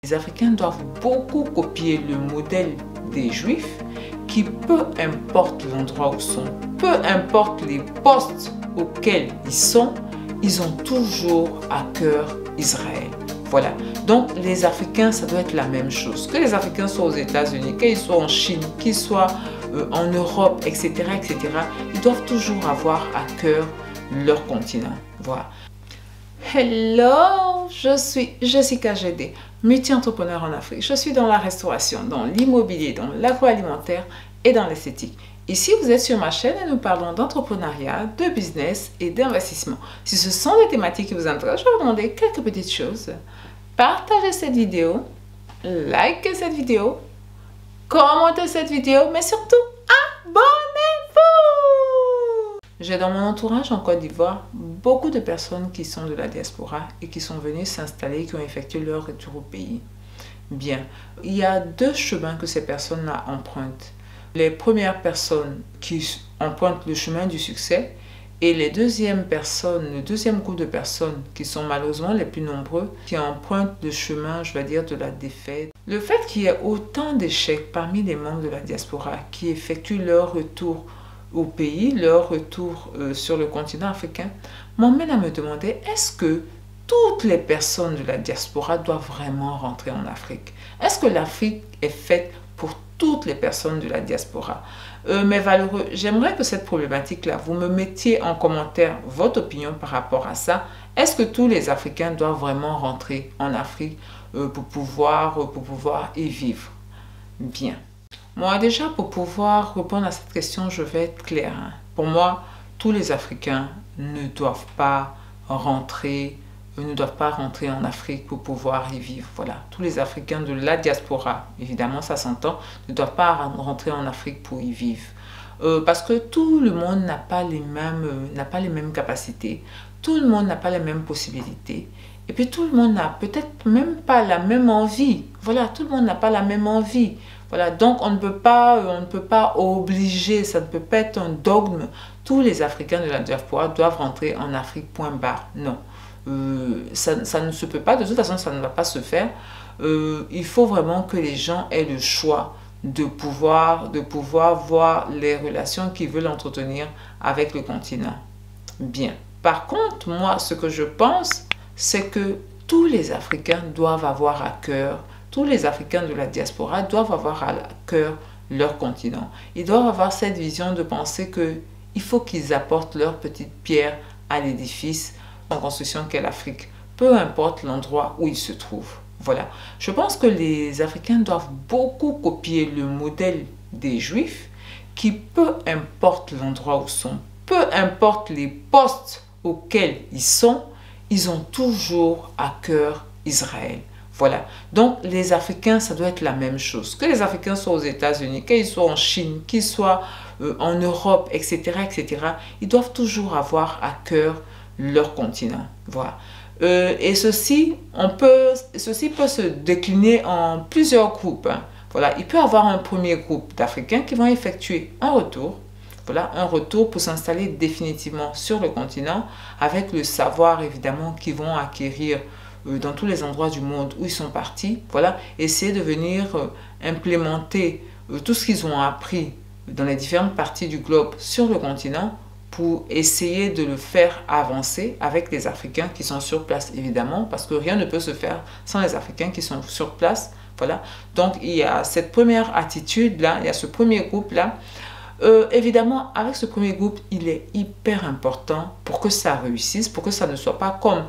Les Africains doivent beaucoup copier le modèle des Juifs qui, peu importe l'endroit où ils sont, peu importe les postes auxquels ils sont, ils ont toujours à cœur Israël. Voilà. Donc les Africains, ça doit être la même chose. Que les Africains soient aux États-Unis, qu'ils soient en Chine, qu'ils soient en Europe, etc., etc., ils doivent toujours avoir à cœur leur continent. Voilà. Hello, je suis Jessica Gédé, multi-entrepreneur en Afrique. Je suis dans la restauration, dans l'immobilier, dans l'agroalimentaire et dans l'esthétique. Ici, vous êtes sur ma chaîne et nous parlons d'entrepreneuriat, de business et d'investissement. Si ce sont des thématiques qui vous intéressent, je vais vous demander quelques petites choses. Partagez cette vidéo, likez cette vidéo, commentez cette vidéo, mais surtout, abonnez-vous! J'ai dans mon entourage en Côte d'Ivoire beaucoup de personnes qui sont de la diaspora et qui sont venues s'installer, qui ont effectué leur retour au pays. Bien, il y a deux chemins que ces personnes-là empruntent. Les premières personnes qui empruntent le chemin du succès et les deuxièmes personnes, le deuxième groupe de personnes qui sont malheureusement les plus nombreux, qui empruntent le chemin, je vais dire, de la défaite. Le fait qu'il y ait autant d'échecs parmi les membres de la diaspora qui effectuent leur retour au pays, leur retour sur le continent africain, m'emmène à me demander, est-ce que toutes les personnes de la diaspora doivent vraiment rentrer en Afrique? Est-ce que l'Afrique est faite pour toutes les personnes de la diaspora? Mes valeureux, j'aimerais que cette problématique-là, vous me mettiez en commentaire votre opinion par rapport à ça. Est-ce que tous les Africains doivent vraiment rentrer en Afrique pour pouvoir y vivre? Bien. Moi, déjà, pour pouvoir répondre à cette question, je vais être claire. Pour moi, tous les Africains ne doivent pas rentrer en Afrique pour pouvoir y vivre. Voilà. Tous les Africains de la diaspora, évidemment, ça s'entend, ne doivent pas rentrer en Afrique pour y vivre. Parce que tout le monde n'a pas les mêmes capacités, tout le monde n'a pas les mêmes possibilités. Et puis tout le monde n'a peut-être même pas la même envie. Voilà, tout le monde n'a pas la même envie. Voilà, donc on ne peut pas obliger, ça ne peut pas être un dogme. Tous les Africains de la diaspora doivent rentrer en Afrique, point barre. Non, ça ne se peut pas, de toute façon ça ne va pas se faire. Il faut vraiment que les gens aient le choix de pouvoir voir les relations qu'ils veulent entretenir avec le continent. Bien. Par contre, moi, ce que je pense, c'est que tous les Africains doivent avoir à cœur, tous les Africains de la diaspora doivent avoir à cœur leur continent. Ils doivent avoir cette vision de penser qu'il faut qu'ils apportent leur petite pierre à l'édifice en construction qu'est l'Afrique, peu importe l'endroit où ils se trouvent. Voilà. Je pense que les Africains doivent beaucoup copier le modèle des Juifs qui, peu importe l'endroit où ils sont, peu importe les postes auxquels ils sont, ils ont toujours à cœur Israël. Voilà. Donc, les Africains, ça doit être la même chose. Que les Africains soient aux États-Unis, qu'ils soient en Chine, qu'ils soient en Europe, etc., etc., ils doivent toujours avoir à cœur leur continent. Voilà. Et ceci peut se décliner en plusieurs groupes. Hein. Voilà. Il peut y avoir un premier groupe d'Africains qui vont effectuer un retour. Voilà, un retour pour s'installer définitivement sur le continent avec le savoir évidemment qu'ils vont acquérir dans tous les endroits du monde où ils sont partis. Voilà, essayer de venir implémenter tout ce qu'ils ont appris dans les différentes parties du globe sur le continent pour essayer de le faire avancer avec les Africains qui sont sur place évidemment, parce que rien ne peut se faire sans les Africains qui sont sur place. Voilà, donc il y a cette première attitude-là, il y a ce premier groupe-là. Évidemment, avec ce premier groupe, il est hyper important pour que ça réussisse, pour que ça ne soit pas comme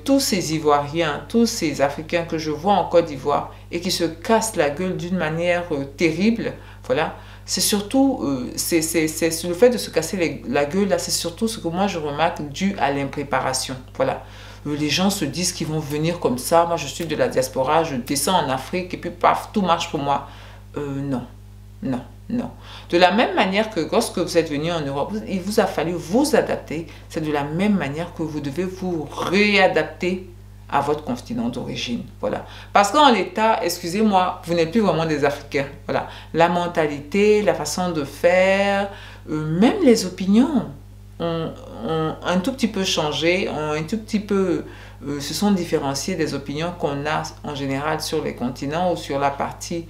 tous ces Ivoiriens, tous ces Africains que je vois en Côte d'Ivoire et qui se cassent la gueule d'une manière terrible. Voilà, c'est surtout c'est le fait de se casser la gueule, là, c'est surtout ce que moi je remarque dû à l'impréparation. Voilà. Les gens se disent qu'ils vont venir comme ça. Moi, je suis de la diaspora, je descends en Afrique et puis paf, tout marche pour moi. Non, non. Non. De la même manière que lorsque vous êtes venu en Europe, il vous a fallu vous adapter. C'est de la même manière que vous devez vous réadapter à votre continent d'origine. Voilà. Parce qu'en l'état, excusez-moi, vous n'êtes plus vraiment des Africains. Voilà. La mentalité, la façon de faire, même les opinions. ont un tout petit peu changé, ont un tout petit peu se sont différenciés des opinions qu'on a en général sur les continents ou sur la partie,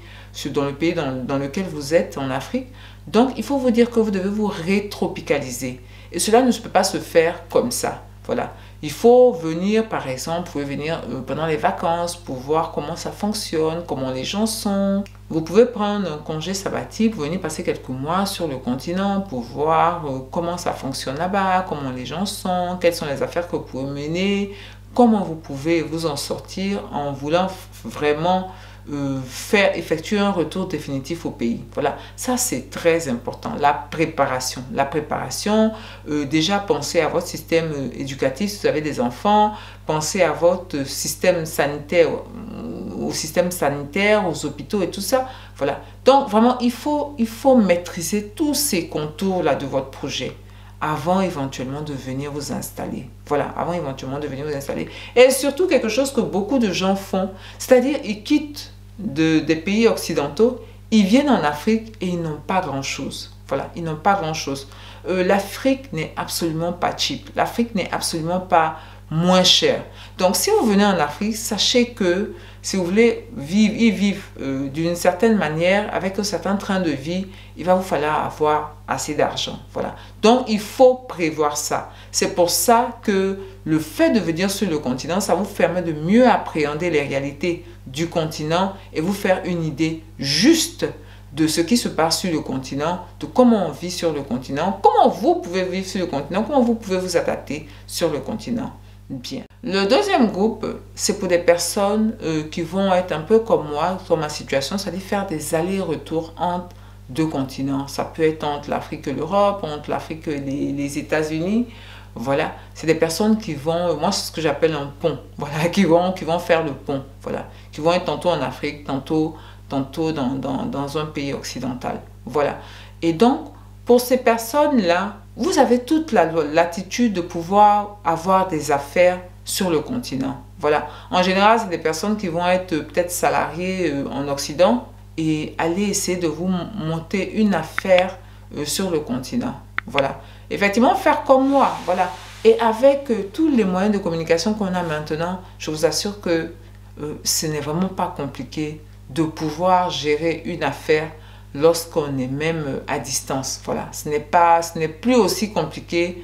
dans le pays dans lequel vous êtes, en Afrique. Donc, il faut vous dire que vous devez vous rétropicaliser. Et cela ne peut pas se faire comme ça. Voilà. Il faut venir, par exemple, vous pouvez venir pendant les vacances pour voir comment ça fonctionne, comment les gens sont. Vous pouvez prendre un congé sabbatique, venir passer quelques mois sur le continent pour voir comment ça fonctionne là-bas, comment les gens sont, quelles sont les affaires que vous pouvez mener, comment vous pouvez vous en sortir en voulant vraiment effectuer un retour définitif au pays. Voilà, ça c'est très important, la préparation. La préparation, déjà pensez à votre système éducatif si vous avez des enfants, pensez à votre système sanitaire, au système sanitaire, aux hôpitaux et tout ça. Voilà, donc vraiment il faut maîtriser tous ces contours-là de votre projet avant éventuellement de venir vous installer. Voilà, avant éventuellement de venir vous installer. Et surtout quelque chose que beaucoup de gens font, c'est-à-dire ils quittent des pays occidentaux, ils viennent en Afrique et ils n'ont pas grand-chose. Voilà, ils n'ont pas grand-chose. L'Afrique n'est absolument pas cheap. L'Afrique n'est absolument pas moins chère. Donc, si vous venez en Afrique, sachez que si vous voulez vivre d'une certaine manière, avec un certain train de vie, il va vous falloir avoir assez d'argent. Voilà. Donc, il faut prévoir ça. C'est pour ça que le fait de venir sur le continent, ça vous permet de mieux appréhender les réalités du continent et vous faire une idée juste de ce qui se passe sur le continent, de comment on vit sur le continent, comment vous pouvez vivre sur le continent, comment vous pouvez vous adapter sur le continent. Bien. Le deuxième groupe, c'est pour des personnes qui vont être un peu comme moi, dans ma situation, c'est-à-dire faire des allers-retours entre deux continents. Ça peut être entre l'Afrique et l'Europe, entre l'Afrique et les États-Unis. Voilà, c'est des personnes qui vont, moi c'est ce que j'appelle un pont, voilà, qui vont faire le pont, voilà, qui vont être tantôt en Afrique, tantôt dans un pays occidental. Voilà. Et donc, pour ces personnes-là, vous avez toute la latitude de pouvoir avoir des affaires sur le continent. Voilà. En général, c'est des personnes qui vont être peut-être salariées en Occident et aller essayer de vous monter une affaire sur le continent. Voilà. Effectivement, faire comme moi. Voilà. Et avec tous les moyens de communication qu'on a maintenant, je vous assure que ce n'est vraiment pas compliqué de pouvoir gérer une affaire lorsqu'on est même à distance. Voilà, ce n'est plus aussi compliqué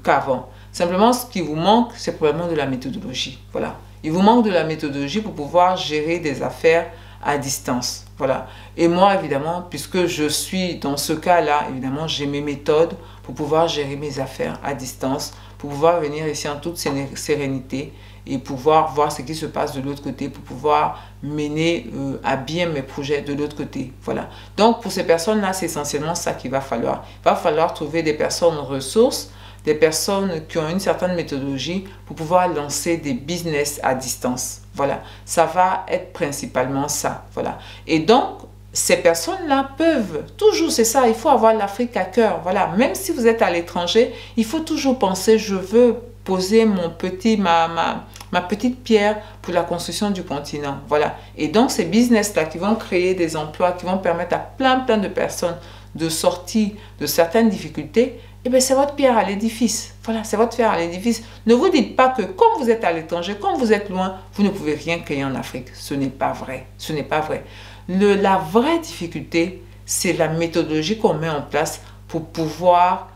qu'avant. Simplement, ce qui vous manque, c'est probablement de la méthodologie. Voilà, il vous manque de la méthodologie pour pouvoir gérer des affaires à distance. Voilà, et moi, évidemment, puisque je suis dans ce cas-là, évidemment, j'ai mes méthodes pour pouvoir gérer mes affaires à distance, pour pouvoir venir ici en toute sérénité et pouvoir voir ce qui se passe de l'autre côté, pour pouvoir mener à bien mes projets de l'autre côté. Voilà. Donc, pour ces personnes-là, c'est essentiellement ça qu'il va falloir. Il va falloir trouver des personnes ressources, des personnes qui ont une certaine méthodologie pour pouvoir lancer des business à distance. Voilà. Ça va être principalement ça. Voilà. Et donc, ces personnes-là peuvent toujours, c'est ça, il faut avoir l'Afrique à cœur. Voilà. Même si vous êtes à l'étranger, il faut toujours penser, je veux poser ma petite pierre pour la construction du continent. Voilà. Et donc, ces business-là qui vont créer des emplois, qui vont permettre à plein de personnes de sortir de certaines difficultés, eh bien, c'est votre pierre à l'édifice. Voilà, c'est votre pierre à l'édifice. Ne vous dites pas que comme vous êtes à l'étranger, comme vous êtes loin, vous ne pouvez rien créer en Afrique. Ce n'est pas vrai. Ce n'est pas vrai. La vraie difficulté, c'est la méthodologie qu'on met en place pour pouvoir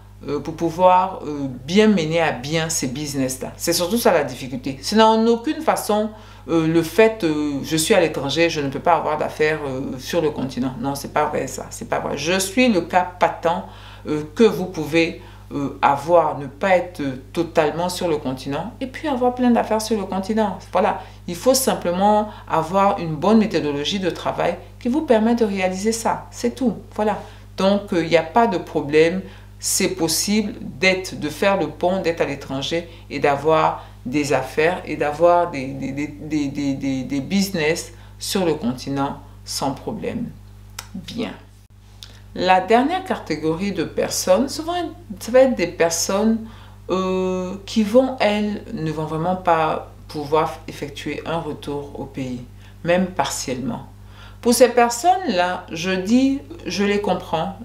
bien mener à bien ces business-là. C'est surtout ça la difficulté. Ce n'est en aucune façon le fait je suis à l'étranger, je ne peux pas avoir d'affaires sur le continent. Non, c'est pas vrai ça, c'est pas vrai. Je suis le cas patent que vous pouvez avoir, ne pas être totalement sur le continent et puis avoir plein d'affaires sur le continent. Voilà, il faut simplement avoir une bonne méthodologie de travail qui vous permet de réaliser ça. C'est tout, voilà. Donc, il n'y a pas de problème. C'est possible de faire le pont, d'être à l'étranger et d'avoir des affaires et d'avoir des business sur le continent sans problème. Bien. La dernière catégorie de personnes, souvent, ça va être des personnes qui ne vont vraiment pas pouvoir effectuer un retour au pays, même partiellement. Pour ces personnes-là, je les comprends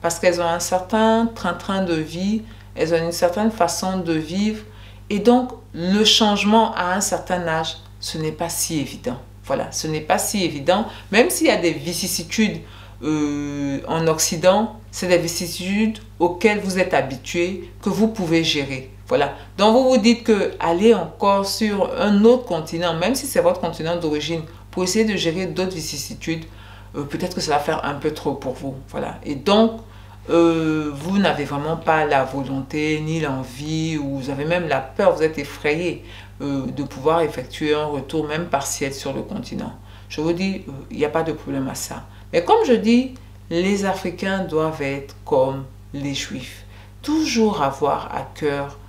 parce qu'elles ont un certain train-train de vie, elles ont une certaine façon de vivre et donc le changement à un certain âge, ce n'est pas si évident. Voilà, ce n'est pas si évident, même s'il y a des vicissitudes en Occident, c'est des vicissitudes auxquelles vous êtes habitués, que vous pouvez gérer. Voilà. Donc vous vous dites que aller encore sur un autre continent, même si c'est votre continent d'origine, pour essayer de gérer d'autres vicissitudes, peut-être que ça va faire un peu trop pour vous. Voilà. Et donc, vous n'avez vraiment pas la volonté ni l'envie, ou vous avez même la peur, vous êtes effrayé de pouvoir effectuer un retour même partiel sur le continent. Je vous dis, il n'y a pas de problème à ça. Mais comme je dis, les Africains doivent être comme les Juifs. Toujours avoir à cœur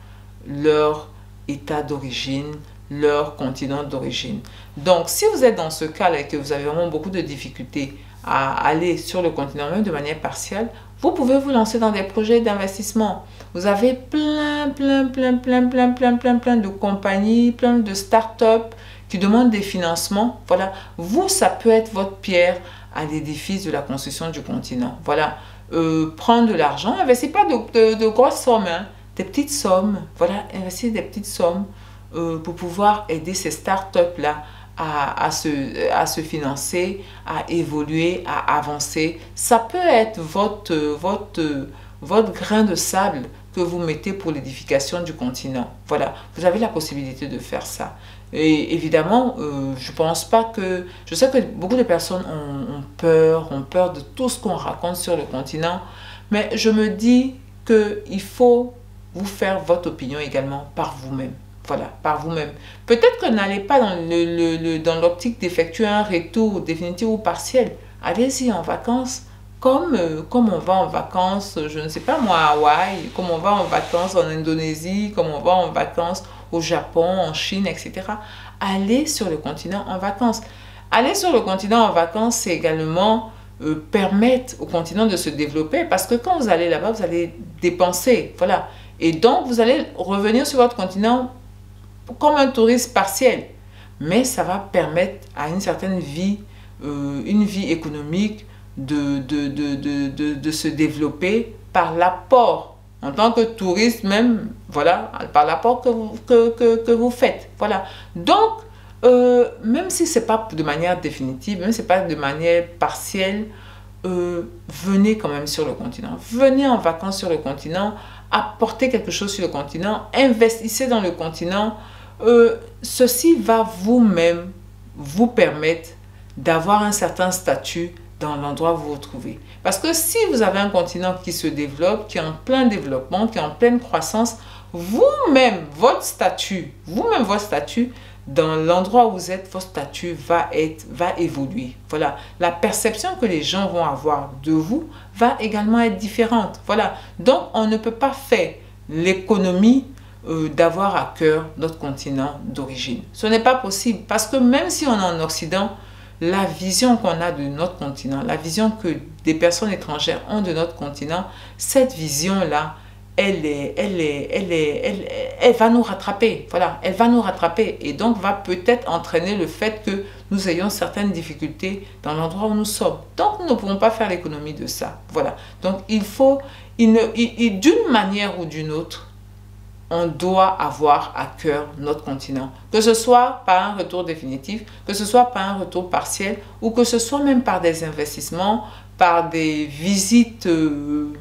leur état d'origine, leur continent d'origine. Donc, si vous êtes dans ce cas-là et que vous avez vraiment beaucoup de difficultés à aller sur le continent, même de manière partielle, vous pouvez vous lancer dans des projets d'investissement. Vous avez plein de compagnies, plein de start-up qui demandent des financements. Voilà, vous, ça peut être votre pierre à l'édifice de la construction du continent. Voilà, prendre de l'argent, investissez pas de grosses sommes, hein, des petites sommes. Voilà, investissez des petites sommes pour pouvoir aider ces start-up-là à se financer, à évoluer, à avancer. Ça peut être votre grain de sable que vous mettez pour l'édification du continent. Voilà, vous avez la possibilité de faire ça. Et évidemment, je pense pas que... Je sais que beaucoup de personnes ont peur de tout ce qu'on raconte sur le continent, mais je me dis qu'il faut vous faire votre opinion également par vous-même. Voilà, par vous-même. Peut-être que n'allez pas dans l'optique d'effectuer un retour définitif ou partiel. Allez-y en vacances, comme on va en vacances, je ne sais pas moi, à Hawaï, comme on va en vacances en Indonésie, comme on va en vacances au Japon, en Chine, etc. Allez sur le continent en vacances. Aller sur le continent en vacances, c'est également permettre au continent de se développer parce que quand vous allez là-bas, vous allez dépenser. Voilà. Et donc, vous allez revenir sur votre continent comme un touriste partiel, mais ça va permettre à une certaine vie, une vie économique de se développer par l'apport, en tant que touriste même, voilà, par l'apport que vous faites. Voilà. Donc, même si ce n'est pas de manière définitive, même si ce n'est pas de manière partielle, venez quand même sur le continent. Venez en vacances sur le continent, apportez quelque chose sur le continent, investissez dans le continent. Ceci va vous-même vous permettre d'avoir un certain statut dans l'endroit où vous vous trouvez. Parce que si vous avez un continent qui se développe, qui est en plein développement, qui est en pleine croissance, vous-même, votre statut, dans l'endroit où vous êtes, votre statut va évoluer. Voilà. La perception que les gens vont avoir de vous va également être différente. Voilà. Donc, on ne peut pas faire l'économie d'avoir à cœur notre continent d'origine. Ce n'est pas possible parce que même si on est en Occident, la vision qu'on a de notre continent, la vision que des personnes étrangères ont de notre continent, cette vision-là, elle va nous rattraper. Voilà, elle va nous rattraper et donc va peut-être entraîner le fait que nous ayons certaines difficultés dans l'endroit où nous sommes. Donc, nous ne pouvons pas faire l'économie de ça. Voilà. Donc, d'une manière ou d'une autre, on doit avoir à cœur notre continent. Que ce soit par un retour définitif, que ce soit par un retour partiel, ou que ce soit même par des investissements, par des visites de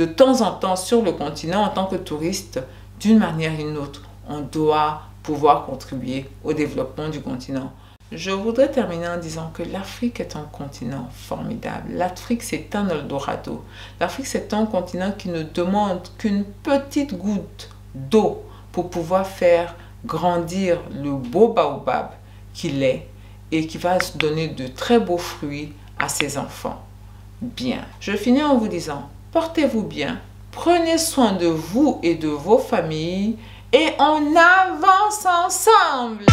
temps en temps sur le continent en tant que touriste, d'une manière ou d'une autre. On doit pouvoir contribuer au développement du continent. Je voudrais terminer en disant que l'Afrique est un continent formidable. L'Afrique, c'est un Eldorado. L'Afrique, c'est un continent qui ne demande qu'une petite goutte d'eau pour pouvoir faire grandir le beau baobab qu'il est et qui va se donner de très beaux fruits à ses enfants. Bien. Je finis en vous disant, portez-vous bien, prenez soin de vous et de vos familles et on avance ensemble.